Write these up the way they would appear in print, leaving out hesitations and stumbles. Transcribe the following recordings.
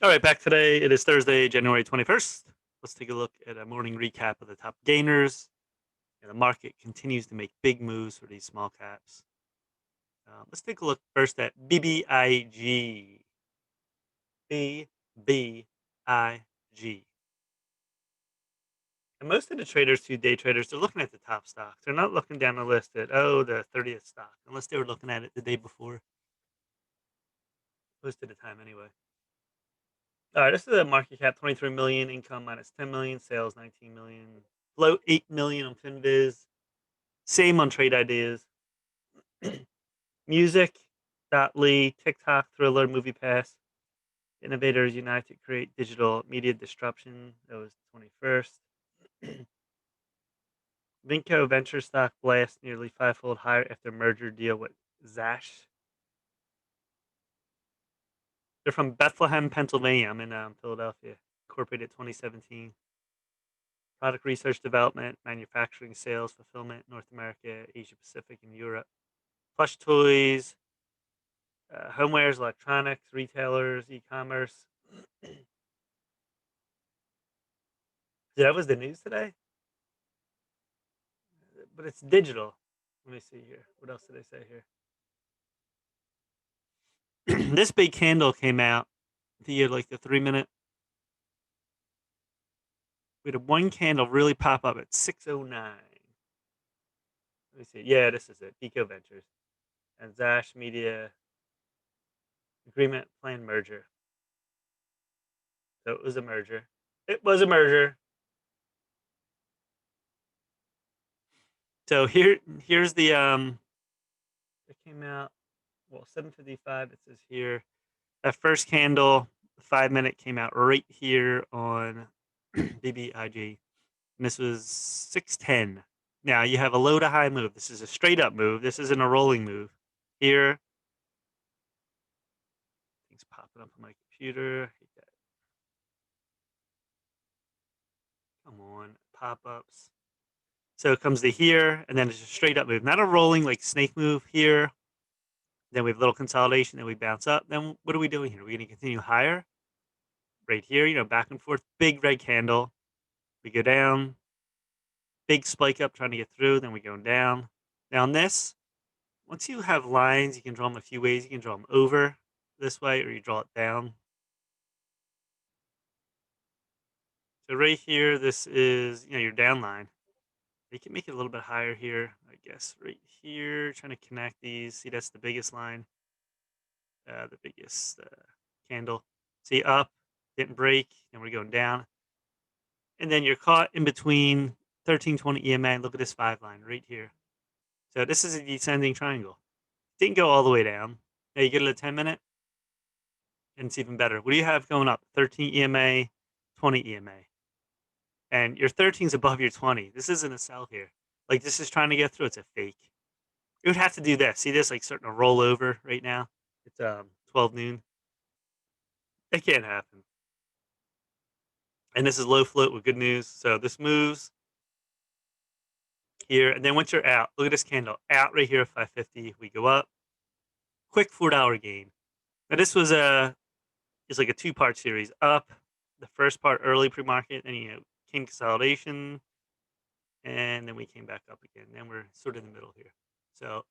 All right, back today. It is Thursday, January 21st. Let's take a look at a morning recap of the top gainers. And the market continues to make big moves for these small caps. Let's take a look first at BBIG. BBIG. And most of the traders, day traders, they're looking at the top stocks. They're not looking down the list at, the 30th stock, unless they were looking at it the day before, most of the time anyway. All right, this is a market cap 23 million, income minus 10 million, sales 19 million, float 8 million on Finviz, same on Trade Ideas. Music.ly, TikTok, Thriller, MoviePass, Innovators Unite to create digital media disruption. That was 21st. Vinco venture stock blast nearly fivefold higher after merger deal with Zash. They're from Bethlehem, Pennsylvania. I'm in Philadelphia. Incorporated 2017. Product research development, manufacturing, sales, fulfillment, North America, Asia Pacific, and Europe. Plush toys, homewares, electronics, retailers, e-commerce. That was the news today, but it's digital. Let me see here. What else did they say here? This big candle came out. The 3 minute. We had one candle really pop up at 6:09. Let me see. Yeah, this is it. Eco Ventures and Zash Media agreement plan merger. So it was a merger. It was a merger. So here's the it came out 7:55. It says here that first candle, 5 minute came out right here on BBIG, and this was 6:10. Now you have a low to high move. This is a straight up move. This isn't a rolling move. Here, things popping up on my computer. I hate that. Come on, pop ups. So it comes to here, and then it's a straight up move, not a rolling like snake move here. Then we have a little consolidation, then we bounce up. Then what are we doing here? We're going to continue higher right here, back and forth. Big red candle. We go down, big spike up trying to get through. Then we go down. Now on this, once you have lines, you can draw them a few ways. You can draw them over this way, or you draw it down. So right here, this is your down line. You can make it a little bit higher here, I guess. Right here, trying to connect these. See, that's the biggest line, the biggest candle. See, up, didn't break, and we're going down. And then you're caught in between 1320 EMA. Look at this 5 line right here. So this is a descending triangle. Didn't go all the way down. Now you get it at 10 minute, and it's even better. What do you have going up? 13 EMA, 20 EMA. And your 13 is above your 20. This isn't a sell here. Like, this is trying to get through. It's a fake. You would have to do this. See this, like, starting to roll over right now? It's 12 noon. It can't happen. And this is low float with good news. So this moves here. And then once you're out, look at this candle. Out right here at 550. We go up. Quick $4 gain. Now this was it's like a 2-part series. Up, the first part early pre-market, and came consolidation, and then we came back up again. Then we're sort of in the middle here. So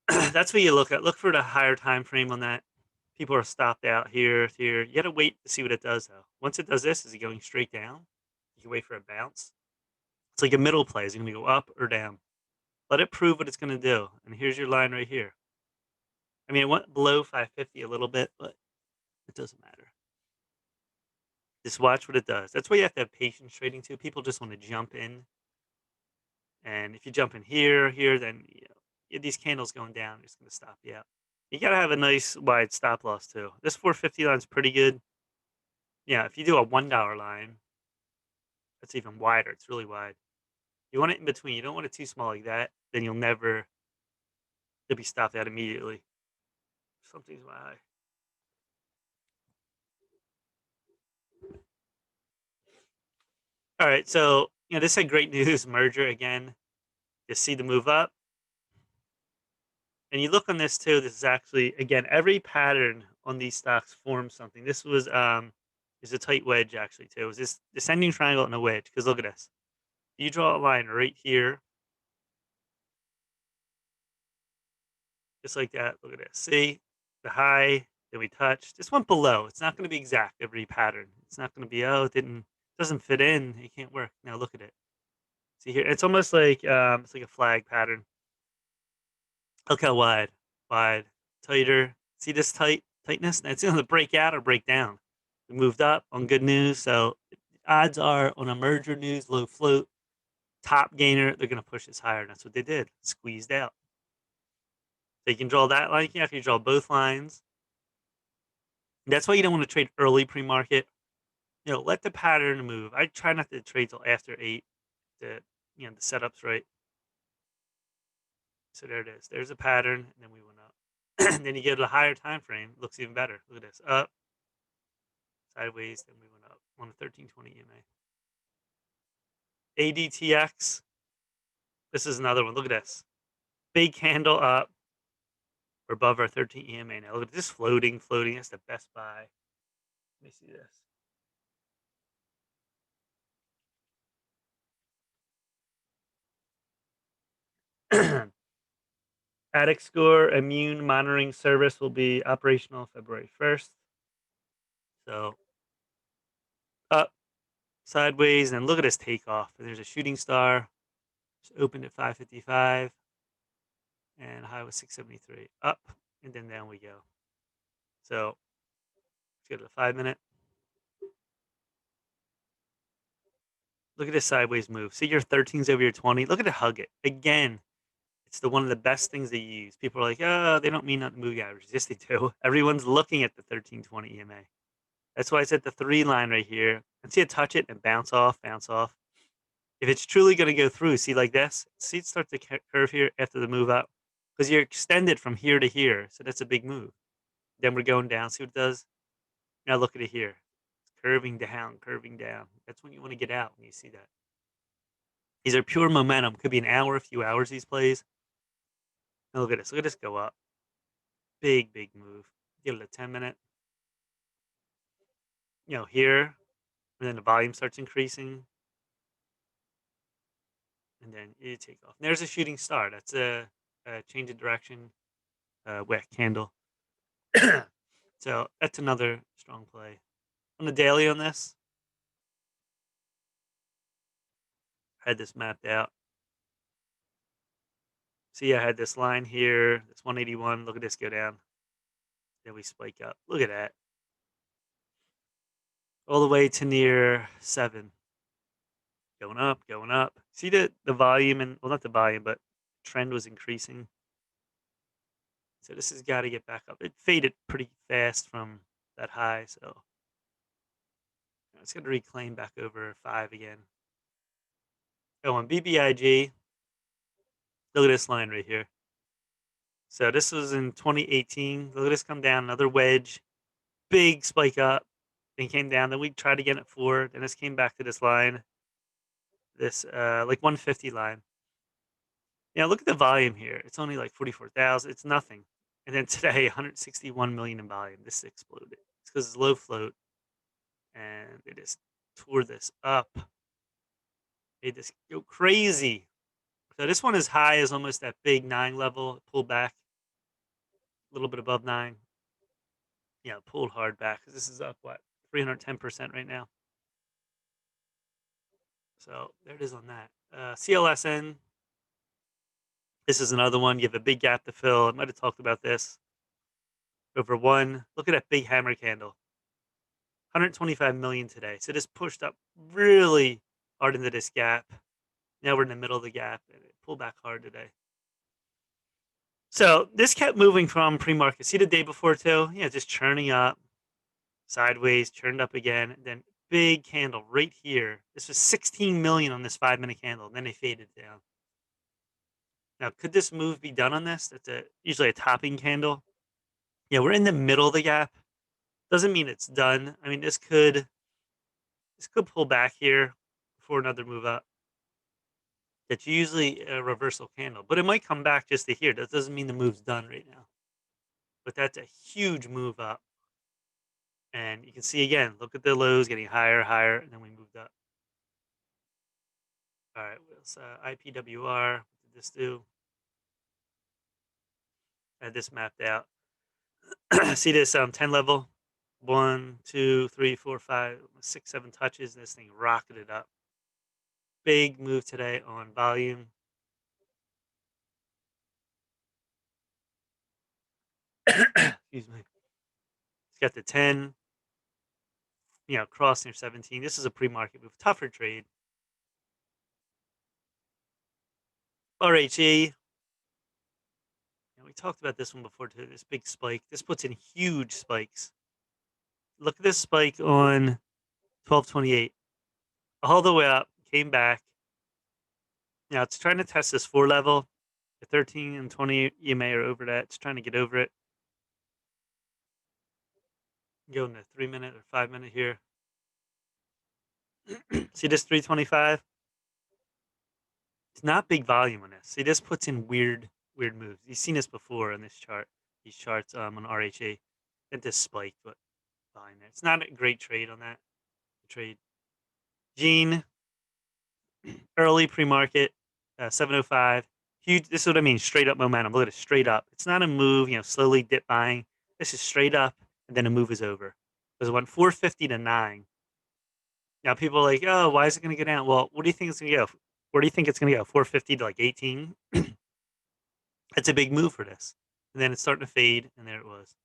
that's what you look at. Look for the higher time frame on that. People are stopped out here, here. You got to wait to see what it does, though. Once it does this, is it going straight down? You can wait for a bounce. It's like a middle play. Is it going to go up or down? Let it prove what it's going to do. And here's your line right here. I mean, it went below 550 a little bit, but it doesn't matter. Just watch what it does. That's why you have to have patience trading too. People just want to jump in. And if you jump in here, then these candles going down, it's going to stop you out. You got to have a nice wide stop loss too. This 450 line is pretty good. Yeah, if you do a $1 line, that's even wider. It's really wide. You want it in between. You don't want it too small like that. Then you'll be stopped out immediately. Something's high. All right, so this had great news merger again. You see the move up. And you look on this too, this is actually, again, every pattern on these stocks form something. This was is a tight wedge actually too. It was this descending triangle and a wedge. Because look at this. You draw a line right here, just like that. Look at this. See the high that we touched. This went below. It's not going to be exact every pattern. It's not going to be it didn't doesn't fit in. It can't work. Now look at it. See here. It's almost like it's like a flag pattern. Look how wide, tighter. See this tightness? Now it's going to break out or break down. We moved up on good news, so odds are on a merger news, low float, top gainer, they're going to push this higher. And that's what they did. Squeezed out. So you can draw that line. You can actually draw both lines. That's why you don't want to trade early pre-market. Let the pattern move. I try not to trade till after 8. The the setup's right. So there it is. There's a pattern, and then we went up. And then you get a higher time frame. Looks even better. Look at this. Up, sideways, then we went up on the 1320 EMA. ADTX. This is another one. Look at this. Big candle up. We're above our 13 EMA now. Look at this floating. That's the best buy. Let me see this. Addict Score Immune Monitoring Service will be operational February 1st. So up, sideways, and look at this takeoff. There's a shooting star. It's opened at 555, and high was 673. Up, and then down we go. So let's go to the 5-minute. Look at this sideways move. See your 13s over your 20. Look at it hug it. Again, it's one of the best things they use. People are like, oh, they don't mean not to move averages. Yes, they do. Everyone's looking at the 1320 EMA. That's why I said the 3 line right here. And see it touch it and bounce off, bounce off. If it's truly going to go through, see like this, see it start to curve here after the move up, because you're extended from here to here. So that's a big move. Then we're going down. See what it does? Now look at it here. It's curving down, curving down. That's when you want to get out when you see that. These are pure momentum. Could be an hour, a few hours, these plays. Now look at this. Look at this go up. Big, big move. Give it a 10-minute. Here, and then the volume starts increasing. And then you take off. And there's a shooting star. That's a change of direction, wet candle. So that's another strong play. On the daily on this, I had this mapped out. See, I had this line here. This 181. Look at this go down. Then we spike up. Look at that. All the way to near 7. Going up, going up. See the volume and, well, not the volume, but trend was increasing. So this has got to get back up. It faded pretty fast from that high, so it's going to reclaim back over 5 again. Oh, on BBIG, look at this line right here. So this was in 2018. Look at this come down, another wedge, big spike up, then came down. Then we tried again at 4. Then this came back to this line, this like 150 line. Look at the volume here. It's only like 44,000. It's nothing. And then today, 161 million in volume. This exploded. It's because it's low float, and they just tore this up. Made this go crazy. So this one is high as almost that big 9 level. It pulled back a little bit above 9. Yeah, pulled hard back because this is up, what, 310% right now. So there it is on that. CLSN. This is another one. You have a big gap to fill. I might have talked about this. Over 1. Look at that big hammer candle. 125 million today. So this pushed up really hard into this gap. Now we're in the middle of the gap, and it pulled back hard today. So this kept moving from pre-market. See the day before too? Yeah, just churning up, sideways, churned up again. Then big candle right here. This was 16 million on this 5-minute candle. And then they faded down. Now, could this move be done on this? That's usually a topping candle. Yeah, we're in the middle of the gap. Doesn't mean it's done. I mean, this could pull back here before another move up. That's usually a reversal candle, but it might come back just to here. That doesn't mean the move's done right now. But that's a huge move up. And you can see again, look at the lows getting higher, higher, and then we moved up. All right, what's IPWR? What did this do? I had this mapped out. See this 10 level? 1, 2, 3, 4, 5, 6, 7 touches. This thing rocketed up. Big move today on volume. Excuse me. It's got the 10, cross near 17. This is a pre-market move. Tougher trade. RHE. We talked about this one before too. This big spike. This puts in huge spikes. Look at this spike on 1228. All the way up, came back. Now it's trying to test this 4 level. The 13 and 20 EMA are over that. It's trying to get over it. Go in the 3-minute or 5-minute here. See this 325? It's not big volume on this. See, this puts in weird moves. You've seen this before on this chart. These charts on RHA. Then this spiked, but volume there. It's not a great trade on that trade. Gene, early pre-market, 705. Huge. This is what I mean. Straight up momentum. Look at it. Straight up. It's not a move. Slowly dip buying. This is straight up, and then a move is over. Because it went 450 to 9. Now people are like, oh, why is it going to go down? Well, what do you think it's going to go? Where do you think it's going to go? 450 to like 18? It's a big move for this. And then it's starting to fade, and there it was.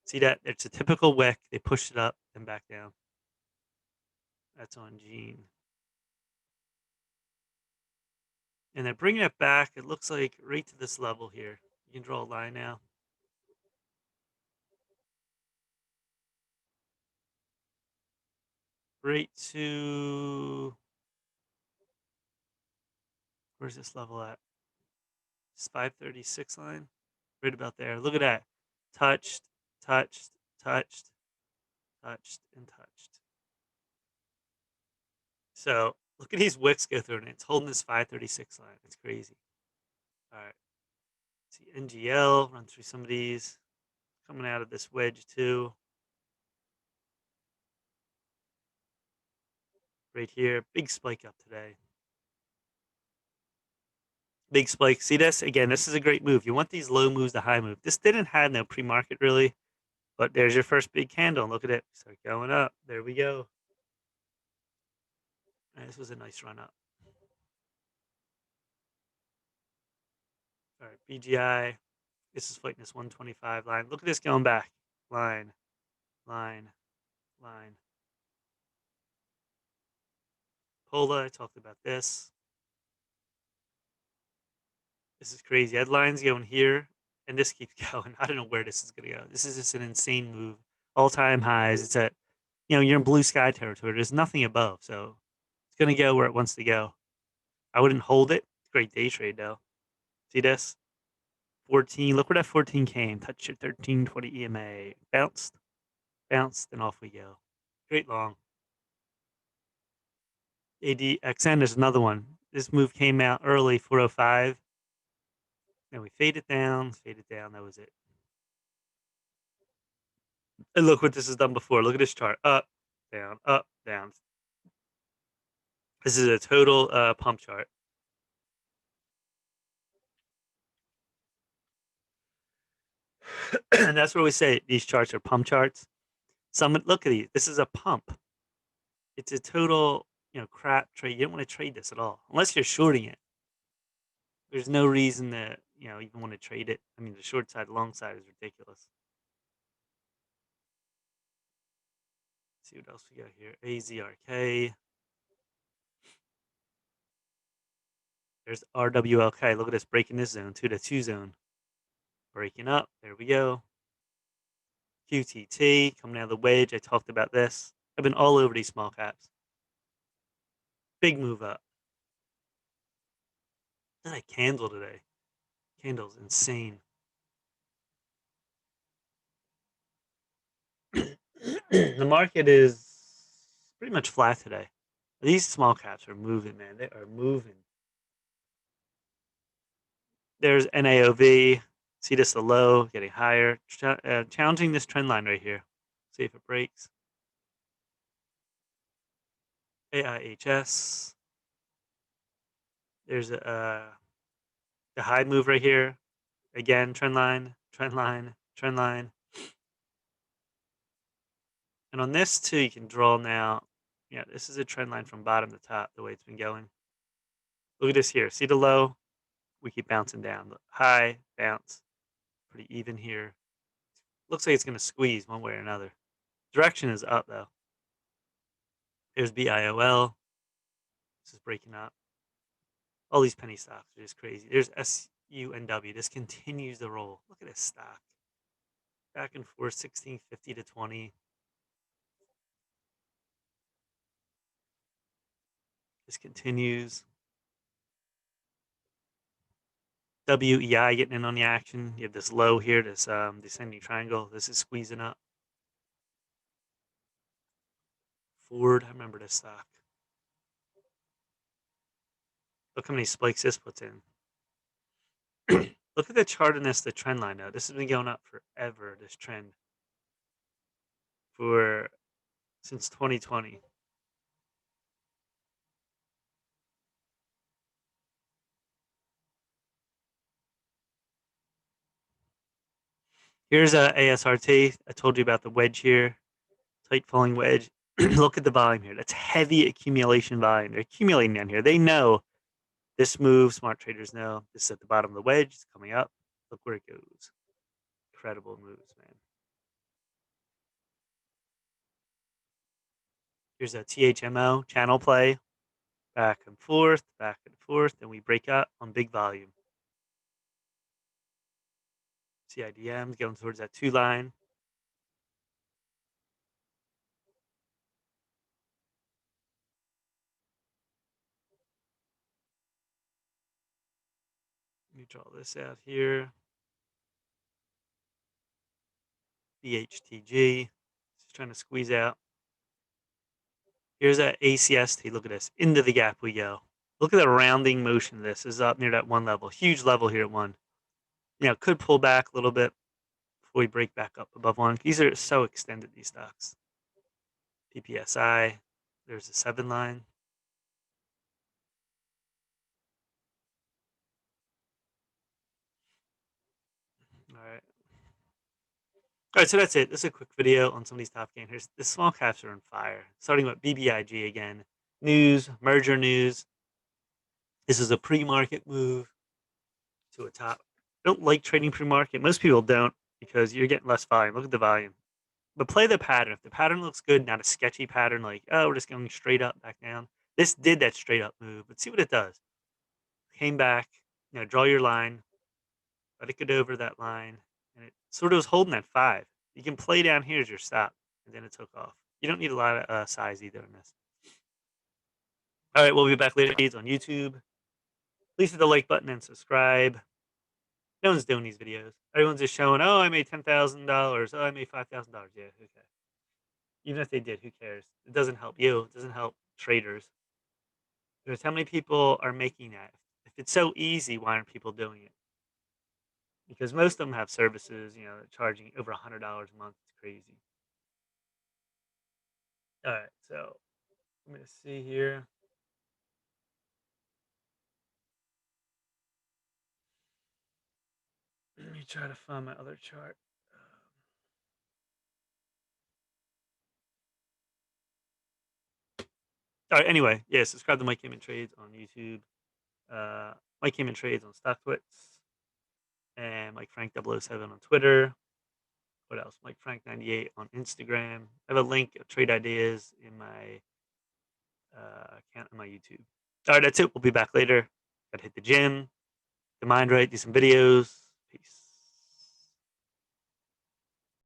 See that? It's a typical wick. They pushed it up and back down. That's on Gene. And they're bringing it back. It looks like right to this level here. You can draw a line now. Right to... Where's this level at? It's 536 line. Right about there. Look at that. Touched, touched, touched, touched, and touched. So look at these wicks go through, and it's holding this 536 line. It's crazy. All right. See NGL, run through some of these. Coming out of this wedge too. Right here. Big spike up today. Big spike. See this? Again, this is a great move. You want these low moves to high move. This didn't have no pre-market really, but there's your first big candle. Look at it. Start going up. There we go. And this was a nice run up. All right, BGI. This is fighting this 125 line. Look at this going back. Line, line, line. Pola, I talked about this. This is crazy. Headlines going here, and this keeps going. I don't know where this is going to go. This is just an insane move. All-time highs. It's at, you're in blue sky territory. There's nothing above, so it's going to go where it wants to go. I wouldn't hold it. Great day trade, though. See this? 14. Look where that 14 came. Touch your 1320 EMA. Bounced, bounced, and off we go. Great long. ADXN is another one. This move came out early, 405. Then we faded down, that was it. And look what this has done before. Look at this chart. Up, down. This is a total pump chart. And that's where we say these charts are pump charts. Look at these. This is a pump. It's a total, crap trade. You don't want to trade this at all. Unless you're shorting it. There's no reason to, even want to trade it. I mean, the short side, long side is ridiculous. Let's see what else we got here. AZRK. There's RWLK. Look at this breaking this zone to the 2 zone. Breaking up. There we go. QTT coming out of the wedge. I talked about this. I've been all over these small caps. Big move up. Look at that candle today. Candle's insane. The market is pretty much flat today. These small caps are moving, man. They are moving. There's NAOV. See this, the low getting higher. Challenging this trend line right here. See if it breaks. AIHS. There's the high move right here. Again, trend line, trend line, trend line. And on this too, you can draw now. Yeah, this is a trend line from bottom to top, the way it's been going. Look at this here. See the low? We keep bouncing down. The high, bounce. Pretty even here. Looks like it's going to squeeze one way or another. Direction is up though. There's BIOL. This is breaking up. All these penny stocks are just crazy. There's SUNW. This continues to roll. Look at this stock. Back and forth, 1650 to 20. This continues. WEI getting in on the action. You have this low here, this descending triangle. This is squeezing up. Ford, I remember this stock. Look how many spikes this puts in. Look at the chart in this, the trend line though. This has been going up forever, this trend. Since 2020. Here's a ASRT. I told you about the wedge here. Tight falling wedge. Look at the volume here. That's heavy accumulation volume. They're accumulating down here. They know this move. Smart traders know this is at the bottom of the wedge. It's coming up. Look where it goes. Incredible moves, man. Here's a THMO channel play. Back and forth, and we break up on big volume. CIDM's going towards that 2 line. Let me draw this out here. BHTG. Just trying to squeeze out. Here's that ACST. Look at this. Into the gap we go. Look at the rounding motion of this. This is up near that 1 level. Huge level here at 1. You know, could pull back a little bit before we break back up above 1. These are so extended, these stocks. PPSI. There's a 7 line. All right. All right, so that's it. This is a quick video on some of these top gainers. The small caps are on fire. Starting with BBIG again. News, merger news. This is a pre-market move to a top. I don't like trading pre-market. Most people don't because you're getting less volume. Look at the volume. But play the pattern. If the pattern looks good, not a sketchy pattern like, oh, we're just going straight up, back down. This did that straight up move. But see what it does. Came back. You know, draw your line. Let it get over that line. And it sort of was holding that 5. You can play down here as your stop. And then it took off. You don't need a lot of size either in this. All right, we'll be back later. It's on YouTube. Please hit the like button and subscribe. No one's doing these videos. Everyone's just showing, oh, I made $10,000. Oh, I made $5,000. Yeah, okay. Even if they did, who cares? It doesn't help you. It doesn't help traders. Because how many people are making that? If it's so easy, why aren't people doing it? Because most of them have services, you know, charging over $100 a month. It's crazy. All right, so I'm going to see here. Let me try to find my other chart. All right, anyway, yeah, subscribe to Mike Cayman Trades on YouTube. Mike Cayman Trades on StockTwits. And Mike Frank 007 on Twitter. What else? Mike Frank 98 on Instagram. I have a link of trade ideas in my account on my YouTube. All right, that's it. We'll be back later. Got to hit the gym, get the mind right, do some videos.